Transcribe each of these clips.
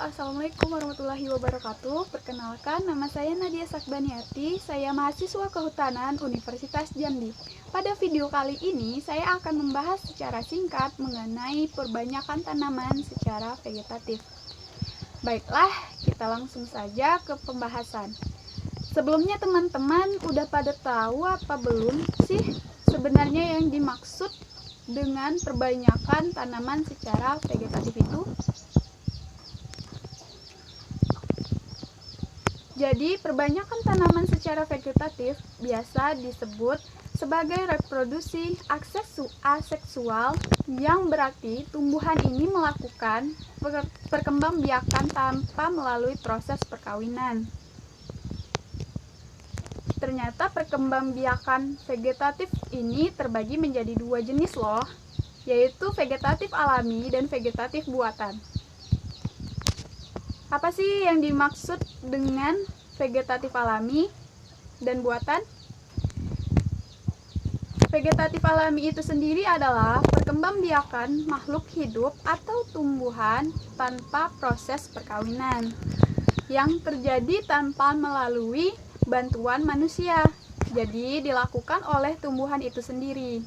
Assalamualaikum warahmatullahi wabarakatuh. Perkenalkan, nama saya Nadia Sakbaniati. Saya mahasiswa Kehutanan Universitas Jambi. Pada video kali ini, saya akan membahas secara singkat mengenai perbanyakan tanaman secara vegetatif. Baiklah, kita langsung saja ke pembahasan. Sebelumnya teman-teman udah pada tahu apa belum sih sebenarnya yang dimaksud dengan perbanyakan tanaman secara vegetatif itu? Jadi, perbanyakan tanaman secara vegetatif biasa disebut sebagai reproduksi aseksual, yang berarti tumbuhan ini melakukan perkembangbiakan tanpa melalui proses perkawinan. Ternyata perkembangbiakan vegetatif ini terbagi menjadi dua jenis loh, yaitu vegetatif alami dan vegetatif buatan. Apa sih yang dimaksud dengan vegetatif alami dan buatan? Vegetatif alami itu sendiri adalah perkembangbiakan makhluk hidup atau tumbuhan tanpa proses perkawinan, yang terjadi tanpa melalui bantuan manusia. Jadi dilakukan oleh tumbuhan itu sendiri.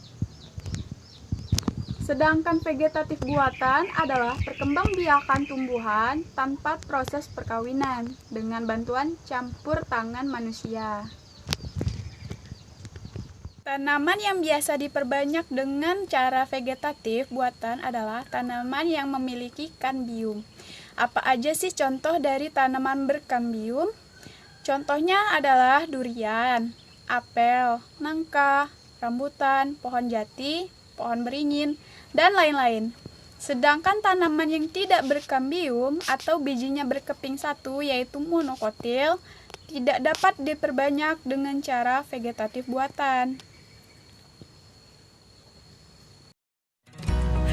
Sedangkan vegetatif buatan adalah perkembangbiakan tumbuhan tanpa proses perkawinan dengan bantuan campur tangan manusia. Tanaman yang biasa diperbanyak dengan cara vegetatif buatan adalah tanaman yang memiliki kambium. Apa aja sih contoh dari tanaman berkambium? Contohnya adalah durian, apel, nangka, rambutan, pohon jati, pohon beringin, dan lain-lain. Sedangkan tanaman yang tidak berkambium atau bijinya berkeping satu, yaitu monokotil, tidak dapat diperbanyak dengan cara vegetatif buatan.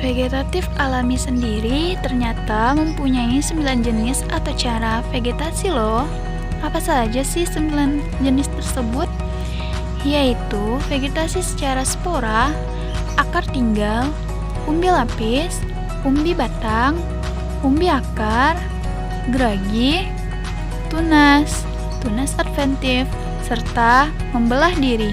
Vegetatif alami sendiri ternyata mempunyai 9 jenis atau cara vegetasi loh. Apa saja sih 9 jenis tersebut? Yaitu vegetasi secara spora, akar tinggal, umbi lapis, umbi batang, umbi akar, geragi, tunas, tunas adventif, serta membelah diri.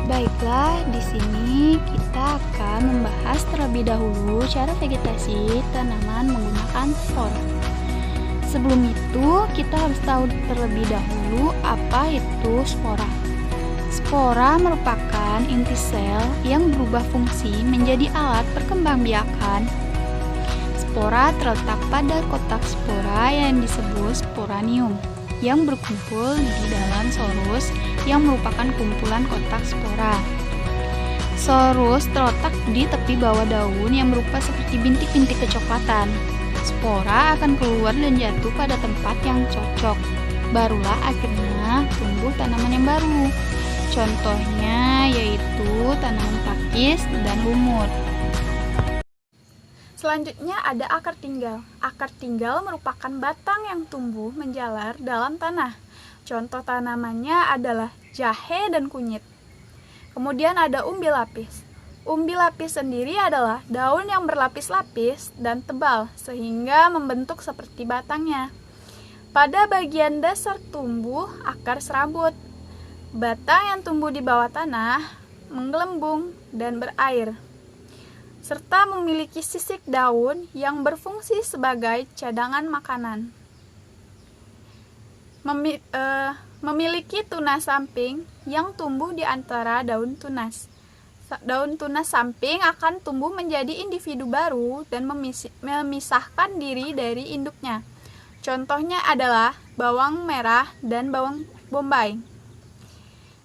Baiklah, di sini kita akan membahas terlebih dahulu cara vegetasi tanaman menggunakan spora. Sebelum itu, kita harus tahu terlebih dahulu apa itu spora. Spora merupakan inti sel yang berubah fungsi menjadi alat perkembangbiakan. Spora terletak pada kotak spora yang disebut sporanium, yang berkumpul di dalam sorus yang merupakan kumpulan kotak spora. Sorus terletak di tepi bawah daun yang berupa seperti bintik-bintik kecoklatan. Spora akan keluar dan jatuh pada tempat yang cocok. Barulah akhirnya tumbuh tanaman yang baru. Contohnya yaitu tanaman pakis dan lumut. Selanjutnya ada akar tinggal. Akar tinggal merupakan batang yang tumbuh menjalar dalam tanah. Contoh tanamannya adalah jahe dan kunyit. Kemudian ada umbi lapis. Umbi lapis sendiri adalah daun yang berlapis-lapis dan tebal sehingga membentuk seperti batangnya. Pada bagian dasar tumbuh akar serabut. Batang yang tumbuh di bawah tanah menggelembung dan berair, serta memiliki sisik daun yang berfungsi sebagai cadangan makanan. Memiliki tunas samping yang tumbuh di antara daun tunas. Daun tunas samping akan tumbuh menjadi individu baru dan memisahkan diri dari induknya. Contohnya adalah bawang merah dan bawang bombay.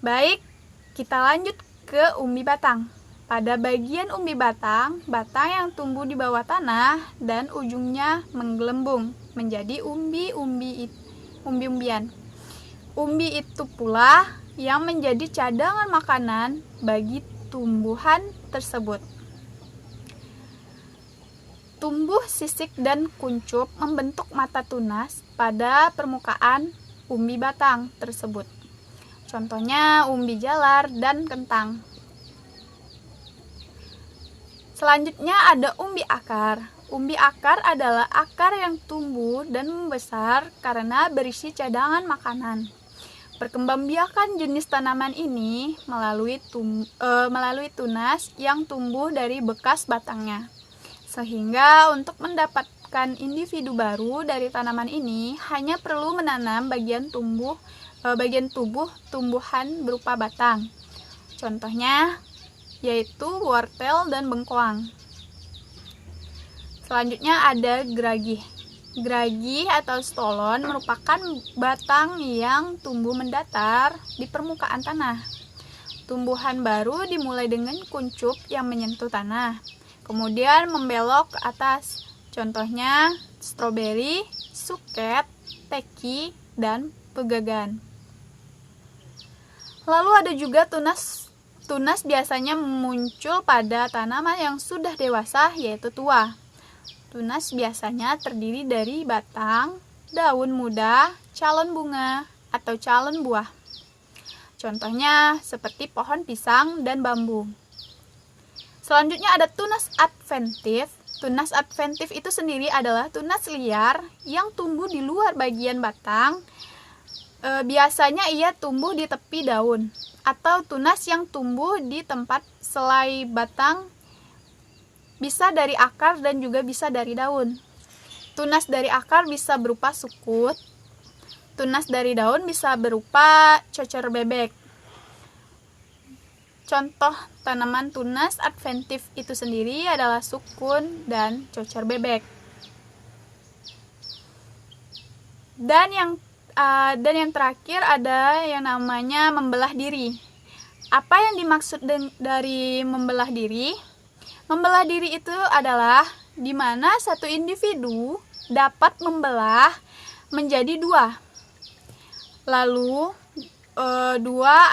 Baik, kita lanjut ke umbi batang. Pada bagian umbi batang, batang yang tumbuh di bawah tanah dan ujungnya menggelembung menjadi umbi-umbian. Umbi itu pula yang menjadi cadangan makanan bagi tumbuhan tersebut. Tumbuh sisik dan kuncup membentuk mata tunas pada permukaan umbi batang tersebut. Contohnya umbi jalar dan kentang. Selanjutnya ada umbi akar. Umbi akar adalah akar yang tumbuh dan membesar karena berisi cadangan makanan. Perkembangbiakan jenis tanaman ini melalui tunas yang tumbuh dari bekas batangnya. Sehingga untuk mendapatkan individu baru dari tanaman ini hanya perlu menanam bagian tubuh tumbuhan berupa batang. Contohnya yaitu wortel dan bengkoang. Selanjutnya ada geragih. Geragih atau stolon merupakan batang yang tumbuh mendatar di permukaan tanah. Tumbuhan baru dimulai dengan kuncup yang menyentuh tanah, kemudian membelok ke atas. Contohnya stroberi, suket, teki, dan pegagan. Lalu ada juga tunas. Tunas biasanya muncul pada tanaman yang sudah dewasa, yaitu tua. Tunas biasanya terdiri dari batang, daun muda, calon bunga, atau calon buah. Contohnya seperti pohon pisang dan bambu. Selanjutnya ada tunas adventif. Tunas adventif itu sendiri adalah tunas liar yang tumbuh di luar bagian batang. Biasanya ia tumbuh di tepi daun, atau tunas yang tumbuh di tempat selai batang, bisa dari akar dan juga bisa dari daun. Tunas dari akar bisa berupa sukut. Tunas dari daun bisa berupa cocor bebek. Contoh tanaman tunas adventif itu sendiri adalah sukun dan cocor bebek. Dan yang terakhir ada yang namanya membelah diri. Apa yang dimaksud dari membelah diri? Membelah diri itu adalah di mana satu individu dapat membelah menjadi dua. Lalu 2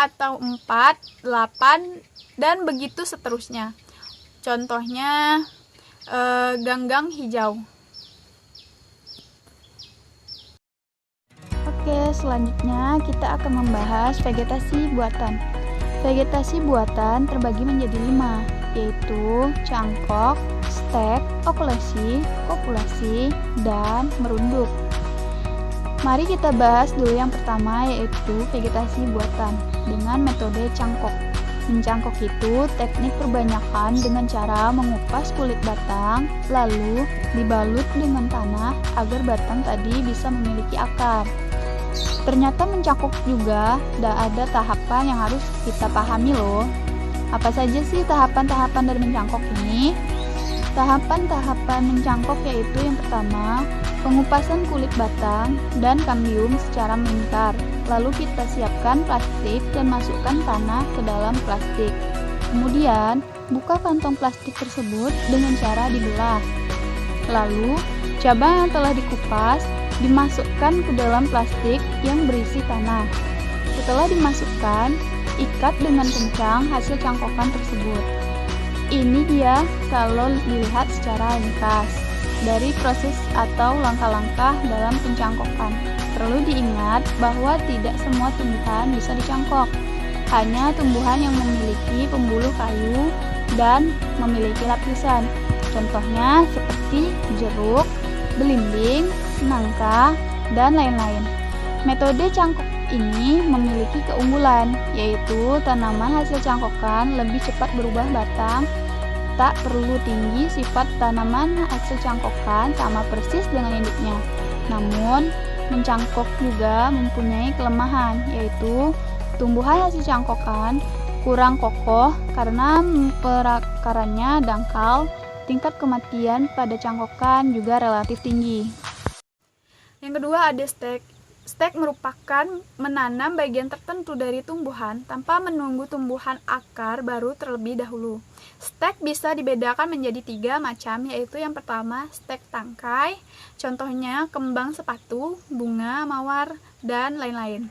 atau 4, 8, dan begitu seterusnya. Contohnya ganggang hijau. Oke, selanjutnya kita akan membahas vegetasi buatan. Vegetasi buatan terbagi menjadi 5, yaitu cangkok, stek, okulasi, kopulasi, dan merunduk. Mari kita bahas dulu yang pertama, yaitu vegetasi buatan dengan metode cangkok. Mencangkok itu teknik perbanyakan dengan cara mengupas kulit batang, lalu dibalut dengan tanah agar batang tadi bisa memiliki akar. Ternyata mencangkok juga ada tahapan yang harus kita pahami loh. Apa saja sih tahapan-tahapan dari mencangkok ini? Tahapan-tahapan mencangkok yaitu yang pertama, pengupasan kulit batang dan kambium secara melingkar. Lalu kita siapkan plastik dan masukkan tanah ke dalam plastik. Kemudian, buka kantong plastik tersebut dengan cara dibelah. Lalu, cabang yang telah dikupas dimasukkan ke dalam plastik yang berisi tanah. Setelah dimasukkan, ikat dengan kencang hasil cangkokan tersebut. Ini dia kalau dilihat secara ringkas dari proses atau langkah-langkah dalam pencangkokan. Perlu diingat bahwa tidak semua tumbuhan bisa dicangkok. Hanya tumbuhan yang memiliki pembuluh kayu dan memiliki lapisan. Contohnya seperti jeruk, belimbing, nangka, dan lain-lain. Metode cangkok ini memiliki keunggulan, yaitu tanaman hasil cangkokan lebih cepat berubah batang, tak perlu tinggi. Sifat tanaman hasil cangkokan sama persis dengan induknya. Namun, mencangkok juga mempunyai kelemahan, yaitu tumbuhan hasil cangkokan kurang kokoh karena perakarannya dangkal. Tingkat kematian pada cangkokan juga relatif tinggi. Yang kedua ada stek. Stek merupakan menanam bagian tertentu dari tumbuhan tanpa menunggu tumbuhan akar baru terlebih dahulu. Stek bisa dibedakan menjadi 3 macam, yaitu yang pertama stek tangkai, contohnya kembang sepatu, bunga, mawar, dan lain-lain.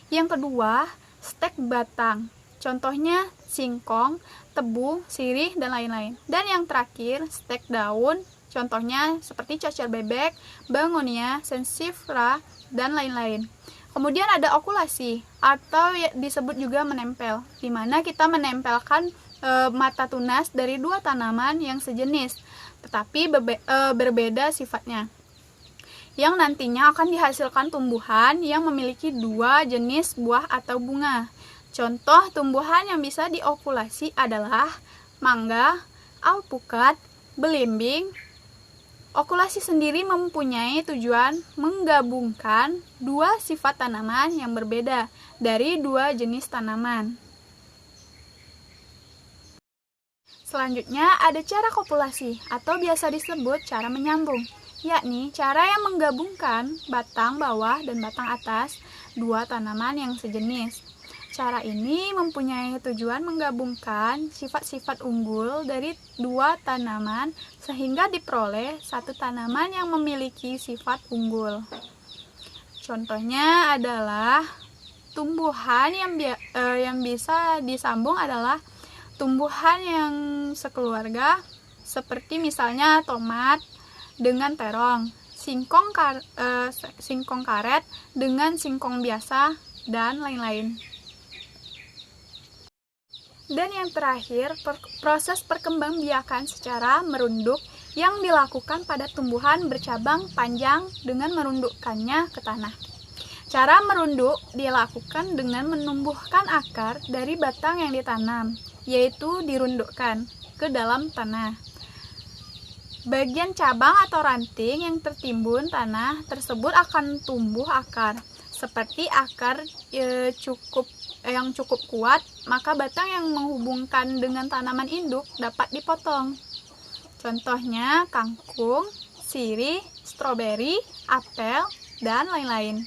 Yang kedua stek batang, contohnya singkong, tebu, sirih, dan lain-lain. Dan yang terakhir stek daun, contohnya seperti cocor bebek, begonia, sensifera, dan lain-lain. Kemudian ada okulasi atau disebut juga menempel, di mana kita menempelkan mata tunas dari dua tanaman yang sejenis, tetapi berbeda sifatnya, yang nantinya akan dihasilkan tumbuhan yang memiliki dua jenis buah atau bunga. Contoh tumbuhan yang bisa diokulasi adalah mangga, alpukat, belimbing. Okulasi sendiri mempunyai tujuan menggabungkan dua sifat tanaman yang berbeda dari dua jenis tanaman. Selanjutnya ada cara kopulasi atau biasa disebut cara menyambung, yakni cara yang menggabungkan batang bawah dan batang atas dua tanaman yang sejenis. Cara ini mempunyai tujuan menggabungkan sifat-sifat unggul dari dua tanaman sehingga diperoleh satu tanaman yang memiliki sifat unggul. Contohnya adalah tumbuhan yang bisa disambung adalah tumbuhan yang sekeluarga, seperti misalnya tomat dengan terong, singkong karet dengan singkong biasa, dan lain-lain. Dan yang terakhir, proses perkembangbiakan secara merunduk yang dilakukan pada tumbuhan bercabang panjang dengan merundukkannya ke tanah. Cara merunduk dilakukan dengan menumbuhkan akar dari batang yang ditanam, yaitu dirundukkan ke dalam tanah. Bagian cabang atau ranting yang tertimbun tanah tersebut akan tumbuh akar. Seperti akar yang cukup kuat, maka batang yang menghubungkan dengan tanaman induk dapat dipotong. Contohnya kangkung, sirih, stroberi, apel, dan lain-lain.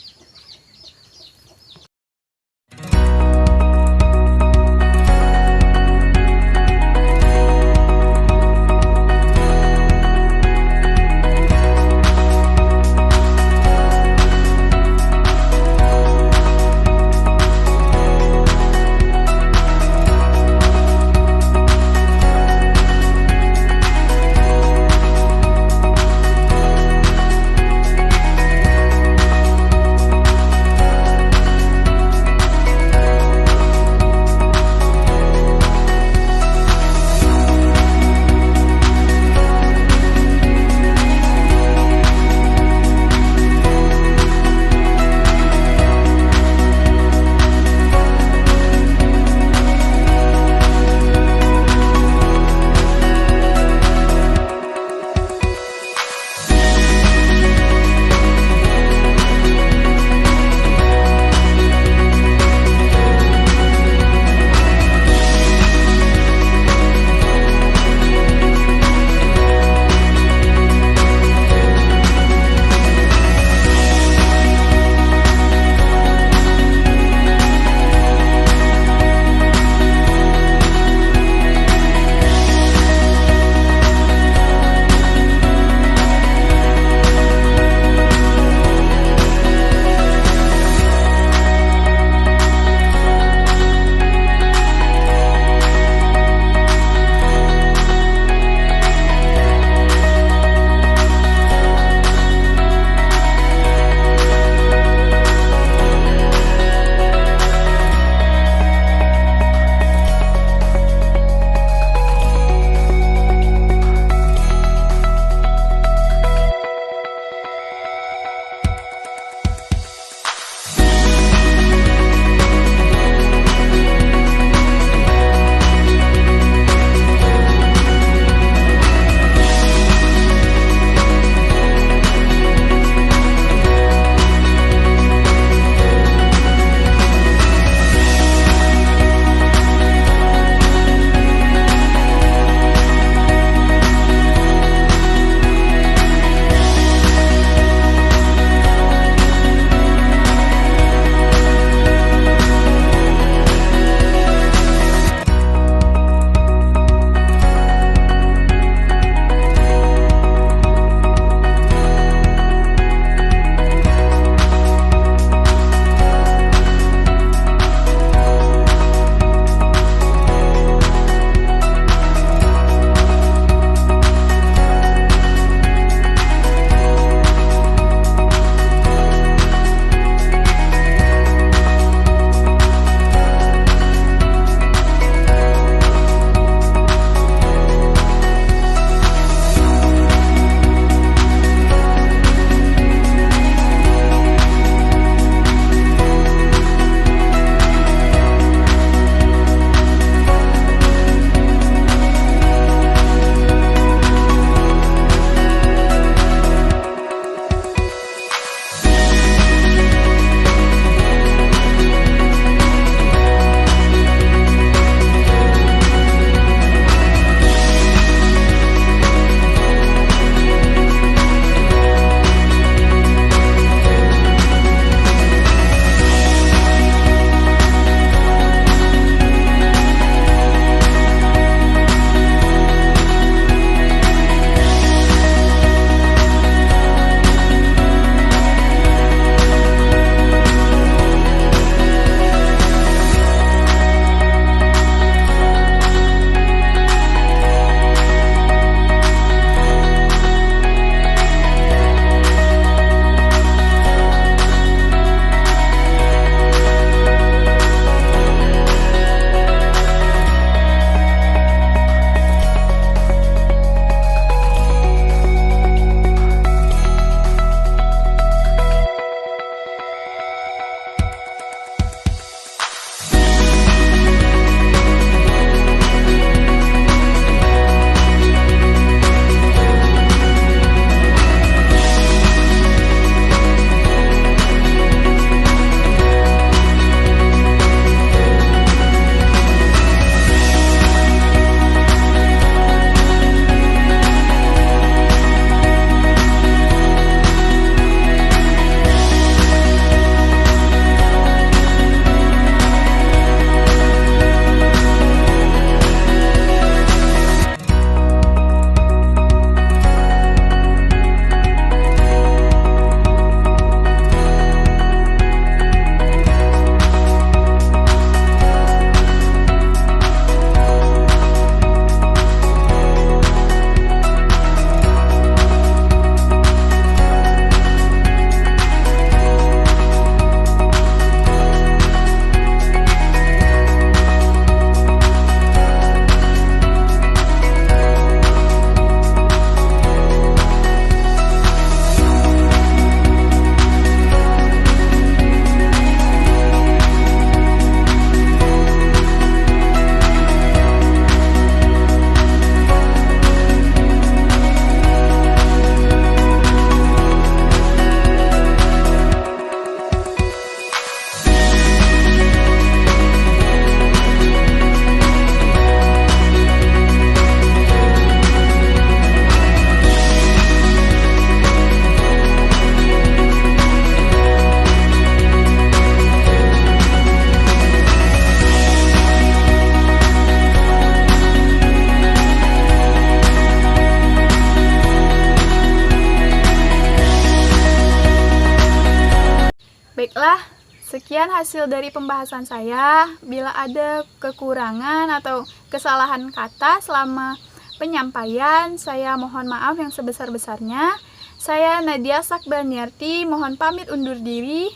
Demikian hasil dari pembahasan saya. Bila ada kekurangan atau kesalahan kata selama penyampaian, saya mohon maaf yang sebesar-besarnya. Saya Nadia Sakdaniarti, mohon pamit undur diri.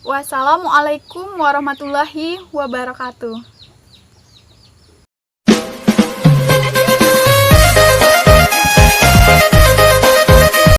Wassalamualaikum warahmatullahi wabarakatuh.